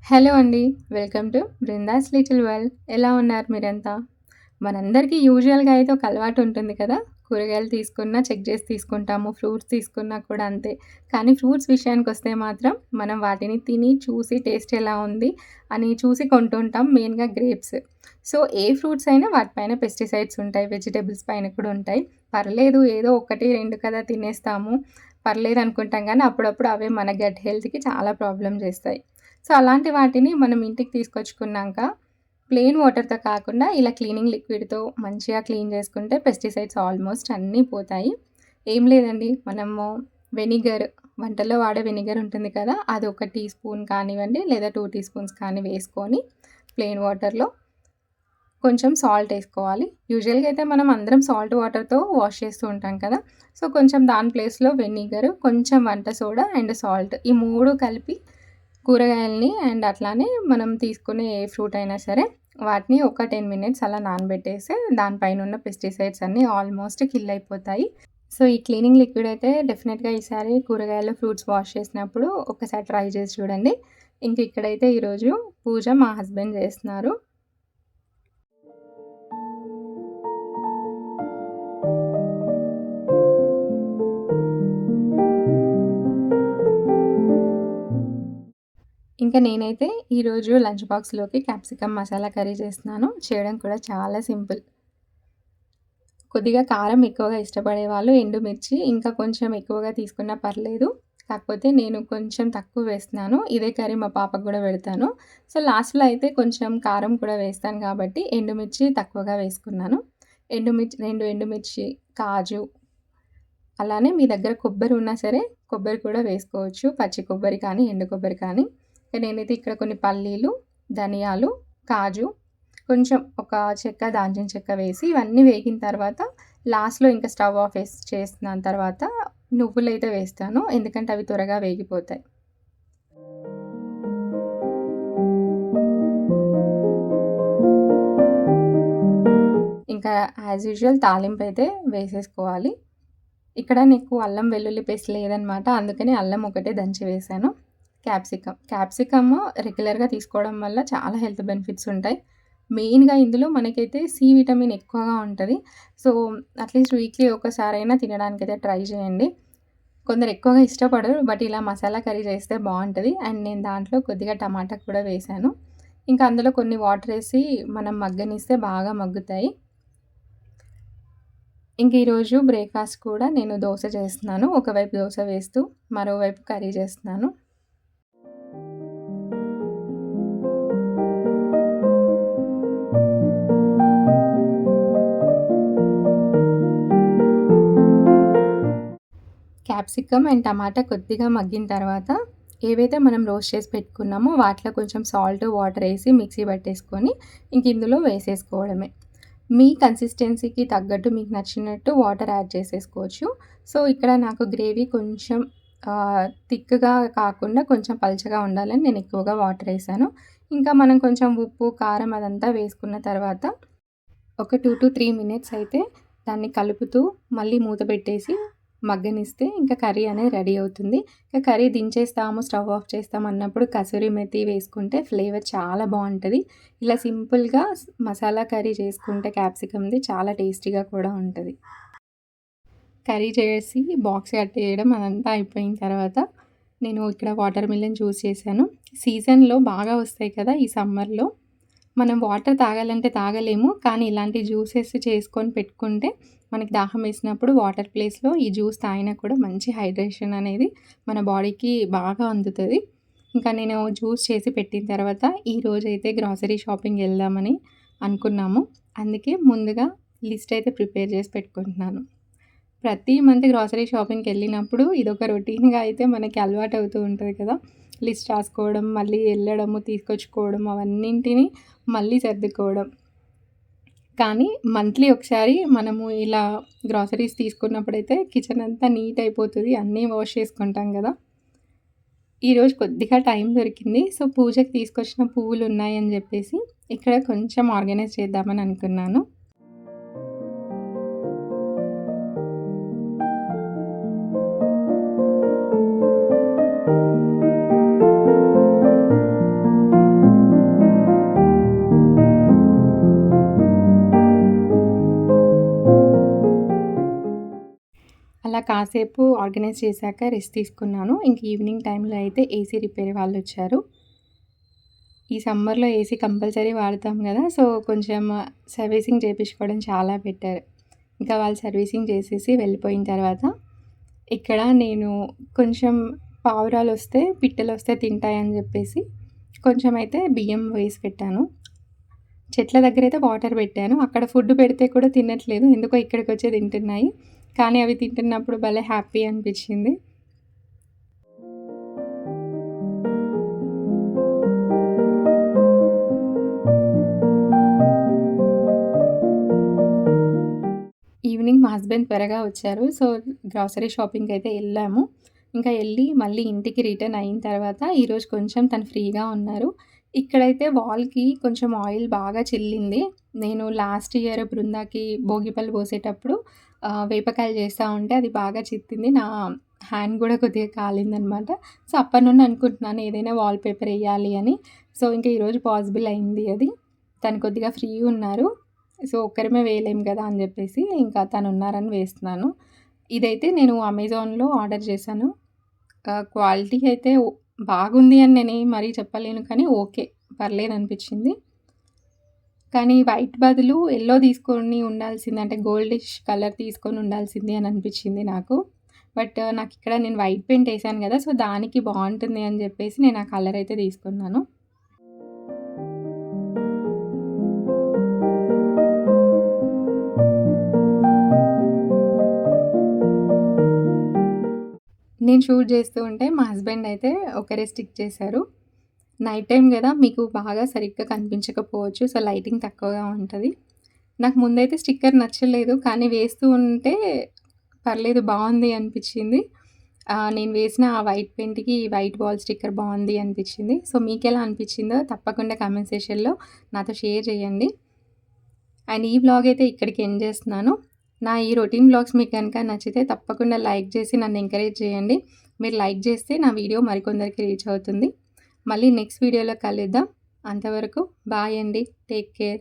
Hello అండి. Welcome to Brinda's little world. ఎలా ఉన్నారు మీరంతా? మనందరికీ యూజువల్‌గా అయితే ఒక అలవాటు ఉంటుంది కదా! కూరగాయలు తీసుకున్నా చెక్ చేసి తీసుకుంటాము. ఫ్రూట్స్ తీసుకున్నా కూడా అంతే. కానీ ఫ్రూట్స్ విషయానికొస్తే మాత్రం మనం వాటిని తిని, చూసి టేస్ట్ ఎలా ఉంది అని చూసి కొంటుంటాం. మెయిన్‌గా గ్రేప్స్. సో, ఏ ఫ్రూట్స్ అయినా వాటిపైన పెస్టిసైడ్స్ ఉంటాయి. వెజిటబుల్స్ పైన కూడా ఉంటాయి. పర్లేదు ఏదో 1, 2 కదా తినేస్తాము. పర్లేదనుకుంటాం గానీ అప్పుడప్పుడు అవే మన గట్ హెల్త్‌కి చాలా ప్రాబ్లమ్ చేస్తాయి. సో, అలాంటి వాటిని మనం ఇంటికి తీసుకొచ్చుకున్నాక, ప్లెయిన్ వాటర్‌తో కాకుండా ఇలా క్లీనింగ్ లిక్విడ్‌తో మంచిగా క్లీన్ చేసుకుంటే పెస్టిసైడ్స్ ఆల్మోస్ట్ అన్నీ పోతాయి. ఏం లేదండి, మనము వెనిగర్, వంటల్లో వాడే వెనిగర్ ఉంటుంది కదా! అది ఒక టీ స్పూన్ కానివ్వండి, లేదా 2 టీ స్పూన్స్ కానీ వేసుకొని, ప్లెయిన్ వాటర్‌లో కొంచెం సాల్ట్ ఏసుకోవాలి. యూజువల్‌గా అయితే మనం అందరం సాల్ట్ వాటర్‌తో వాష్ చేస్తూ ఉంటాం కదా! సో, కొంచెం దాని ప్లేస్‌లో వెనిగర్, కొంచెం వంట సోడా అండ్ సాల్ట్ ఈ 3 కలిపి కూరగాయలని అండ్ అట్లానే మనం తీసుకునే ఏ ఫ్రూట్ అయినా సరే వాటిని ఒక 10 మినిట్స్ అలా నానబెట్టేస్తే దానిపైనున్న పెస్టిసైడ్స్ అన్నీ ఆల్మోస్ట్ కిల్ అయిపోతాయి. సో, ఈ క్లీనింగ్ లిక్విడ్ అయితే డెఫినెట్‌గా ఈసారి కూరగాయలు, ఫ్రూట్స్ వాష్ చేసినప్పుడు ఒక్కసారి ట్రై చేసి చూడండి. ఇంక ఇక్కడైతే ఈరోజు పూజ మా హస్బెండ్ చేస్తున్నారు. ఇంకా నేనైతే ఈరోజు లంచ్ బాక్స్‌లోకి క్యాప్సికమ్ మసాలా కర్రీ చేస్తున్నాను. చేయడం కూడా చాలా సింపుల్. కొద్దిగా కారం ఎక్కువగా ఇష్టపడే వాళ్ళు ఎండుమిర్చి ఇంకా కొంచెం ఎక్కువగా తీసుకున్నా పర్లేదు. కాకపోతే నేను కొంచెం తక్కువ వేస్తున్నాను. ఇదే కర్రీ మా పాపకు గూడా పెడతాను. సో, లాస్ట్‌లో అయితే కొంచెం కారం కూడా వేస్తాను కాబట్టి ఎండుమిర్చి తక్కువగా వేసుకున్నాను. 2 ఎండుమిర్చి, కాజు, అలానే మీ దగ్గర కొబ్బరి ఉన్నా సరే కొబ్బరి కూడా వేసుకోవచ్చు. పచ్చి కొబ్బరి కానీ, ఎండు కొబ్బరి కానీ. నేనైతే ఇక్కడ కొన్ని పల్లీలు, ధనియాలు, కాజు, కొంచెం ఒక చెక్క, దాల్చిన చెక్క వేసి ఇవన్నీ వేగిన తర్వాత లాస్ట్‌లో ఇంకా స్టవ్ ఆఫ్ చేసిన తర్వాత నువ్వులైతే వేస్తాను. ఎందుకంటే అవి త్వరగా వేగిపోతాయి. ఇంకా యాజ్ యూజువల్ తాలింపయితే వేసేసుకోవాలి. ఇక్కడ నీకు అల్లం వెల్లుల్లి పేస్ట్ లేదనమాట. అందుకని అల్లం ఒకటే దంచి వేశాను. క్యాప్సికమ్ రెగ్యులర్‌గా తీసుకోవడం వల్ల చాలా హెల్త్ బెనిఫిట్స్ ఉంటాయి. మెయిన్‌గా ఇందులో మనకైతే సి విటమిన్ ఎక్కువగా ఉంటది. సో, అట్‌లీస్ట్ వీక్లీ ఒక్కసారైనా తినడానికైతే ట్రై చేయండి. కొందరు ఎక్కువగా ఇష్టపడరు. బట్ ఇలా మసాలా కర్రీ చేస్తే బావుంటది. అండ్ నేను దాంట్లో కొద్దిగా టమాటా కూడా వేశాను. ఇంకా అందులో కొన్ని వాటరేసి మనం మగ్గనిస్తే బాగా మగ్గుతాయి. ఇంక ఈరోజు బ్రేక్‌ఫాస్ట్ కూడా నేను దోస చేస్తున్నాను. ఒకవైపు దోస వేస్తూ, మరోవైపు కర్రీ చేస్తున్నాను. క్యాప్సికమ్ అండ్ టమాటా కొద్దిగా మగ్గిన తర్వాత, ఏవైతే మనం రోస్ట్ చేసి పెట్టుకున్నామో వాటిలో కొంచెం సాల్ట్, వాటరేసి మిక్సీ పట్టేసుకొని ఇంక ఇందులో వేసేసుకోవడమే. మీ కన్సిస్టెన్సీకి తగ్గట్టు మీకు నచ్చినట్టు వాటర్ యాడ్ చేసేసుకోవచ్చు. సో, ఇక్కడ నాకు గ్రేవీ కొంచెం థిక్‌గా కాకుండా కొంచెం పల్చగా ఉండాలని నేను ఎక్కువగా వాటరేసాను. ఇంకా మనం కొంచెం ఉప్పు, కారం అదంతా వేసుకున్న తర్వాత ఒక 2-3 మినిట్స్ అయితే దాన్ని కలుపుతూ మళ్ళీ మూత పెట్టేసి మగ్గనిస్తే ఇంకా కర్రీ అనేది రెడీ అవుతుంది. ఇంకా కర్రీ దించేస్తాము, స్టవ్ ఆఫ్ చేస్తాం అన్నప్పుడు కసూరి మెతి వేసుకుంటే ఫ్లేవర్ చాలా బావుంటది. ఇలా సింపుల్‌గా మసాలా కర్రీ చేసుకుంటే క్యాప్సికమ్‌ది చాలా టేస్టీగా కూడా ఉంటది. కర్రీ చేసి బాక్స్ కట్టేయడం అదంతా అయిపోయిన తర్వాత నేను ఇక్కడ వాటర్ మిలన్ జ్యూస్ చేశాను. సీజన్‌లో బాగా వస్తాయి కదా! ఈ సమ్మర్‌లో. మనం వాటర్ తాగాలంటే తాగలేము. కానీ ఇలాంటి జ్యూసెస్ చేసుకొని పెట్టుకుంటే మనకి దాహం వేసినప్పుడు వాటర్ ప్లేస్‌లో ఈ జ్యూస్ తాగినా కూడా మంచి హైడ్రేషన్ అనేది మన బాడీకి బాగా అందుతది. ఇంకా నేను జ్యూస్ చేసి పెట్టిన తర్వాత ఈరోజైతే గ్రాసరీ షాపింగ్ వెళ్దామని అనుకున్నాము. అందుకే ముందుగా లిస్ట్ అయితే ప్రిపేర్ చేసి పెట్టుకుంటున్నాను. ప్రతి మంత్ గ్రాసరీ షాపింగ్‌కెళ్ళినప్పుడు ఇదొక రొటీన్‌గా అయితే మనకి అలవాటవుతూ ఉంటది కదా! లిస్ట్ రాసుకోవడం, మళ్ళీ ఎళ్ళడము, తీసుకొచ్చుకోవడం అవన్నింటిని మళ్ళీ సర్దుకోవడం. కానీ మంత్లీ ఒకసారి మనము ఇలా గ్రాసరీస్ తీసుకున్నప్పుడైతే కిచెన్ అంతా నీట్ అయిపోతది. అన్నీ వాష్ చేసుకుంటాం గదా! ఈరోజు కొద్దిగా టైం దొరికింది. సో, పూజకి తీసుకొచ్చిన పువ్వులున్నాయని జెప్పేసి ఇక్కడ కొంచెం ఆర్గనైజ్ చేద్దామని అనుకున్నాను. కాసేపు ఆర్గనైజ్ చేశాక రెస్ట్ తీసుకున్నాను. ఇంక ఈవినింగ్ టైంలో అయితే ఏసీ రిపేర్ వాళ్ళొచ్చారు. ఈ సమ్మర్‌లో ఏసీ కంపల్సరీ వాడతాం గదా! సో, కొంచెం సర్వీసింగ్ చేపించుకోవడం చాలా బెటర్. ఇంకా వాళ్ళు సర్వీసింగ్ చేసేసి వెళ్ళిపోయిన తర్వాత, ఇక్కడ నేను కొంచెం పావురాలొస్తే, పిట్టలొస్తే తింటాయని జెప్పేసి కొంచెం అయితే బియ్యం వేసి పెట్టాను. చెట్ల దగ్గరైతే వాటర్ పెట్టాను. అక్కడ ఫుడ్ పెడితే కూడా తినట్లేదు. ఎందుకో ఇక్కడికొచ్చే తింటున్నాయి. కానీ అవి తింటున్నప్పుడు భలే హ్యాపీ అనిపిచ్చింది. ఈవినింగ్ మా హస్బెండ్ త్వరగా వచ్చారు. సో, గ్రోసరీ షాపింగ్‌కైతే ఎళ్ళాము. ఇంకా ఎళ్లి మళ్ళీ ఇంటికి రిటర్న్ అయిన తర్వాత ఈరోజు కొంచెం తను ఫ్రీగా ఉన్నారు. ఇక్కడైతే వాల్‌కి కొంచెం ఆయిల్ బాగా చిల్లింది. నేను లాస్ట్ ఇయర్ బృందాకి భోగిపళ్ళు పోసేటప్పుడు వేపకాయలు చేస్తా ఉంటే అది బాగా చిట్టింది. నా హ్యాండ్ గూడా కొద్దిగా కాలిందనమాట. సో, అప్పటినుండి అనుకుంటున్నాను ఏదైనా వాల్ పేపర్ ఎయ్యాలి అని. సో, ఇంక ఈరోజు పాసిబుల్ అయింది అది. తను కొద్దిగా ఫ్రీగున్నారు. సో, ఒక్కరమే వేయలేం గదా! అని జెప్పేసి ఇంకా తనున్నారని వేస్తున్నాను. ఇదైతే నేను అమెజాన్‌లో ఆర్డర్ చేశాను. క్వాలిటీ అయితే బాగుంది అని నేనేం మరీ చెప్పలేను కానీ ఓకే. పర్లేదనిపిచ్చింది. కానీ వైట్ బదులు యెల్లో తీసుకొని ఉండాల్సింది. అంటే గోల్డిష్ కలర్ తీసుకొని ఉండాల్సింది అని అనిపిచ్చింది నాకు. బట్ నాకిక్కడ నేను వైట్ పెయింట్ ఏసాను గదా! సో, దానికి బావుంటుంది అని జెప్పేసి నేను ఆ కలర్ అయితే తీసుకున్నాను. నేను షూట్ చేస్తూ ఉంటే మా హస్బెండ్ అయితే ఒకరే స్టిక్ చేశారు. నైట్ టైమ్ గదా! మీకు బాగా సరిగ్గా కనిపించకపోవచ్చు. సో, లైటింగ్ తక్కువగా ఉంటది. నాకు ముందైతే స్టిక్కర్ నచ్చలేదు. కానీ వేస్తూ ఉంటే పర్లేదు బావుంది అనిపిచ్చింది. నేను వేసిన ఆ వైట్ పెయింట్‌కి వైట్ వాల్ స్టిక్కర్ బావుంది అనిపిచ్చింది. సో, మీకెలా అనిపిచ్చిందో తప్పకుండా కామెంట్ సెక్షన్‌లో నాతో షేర్ చేయండి. అండ్ ఈ వ్లాగ్ అయితే ఇక్కడికి ఎండ్ చేస్తున్నాను. నా ఈ రొటీన్ వ్లాగ్స్ మీకు గనక నచ్చితే తప్పకుండా లైక్ చేసి నన్ను ఎంకరేజ్ చేయండి. మీరు లైక్ చేస్తే నా వీడియో మరికొందరికి రీచ్ అవుతుంది. మళ్ళీ నెక్స్ట్ వీడియోలో కలుద్దాం. అంతవరకు బాయ్ అండి. Take care.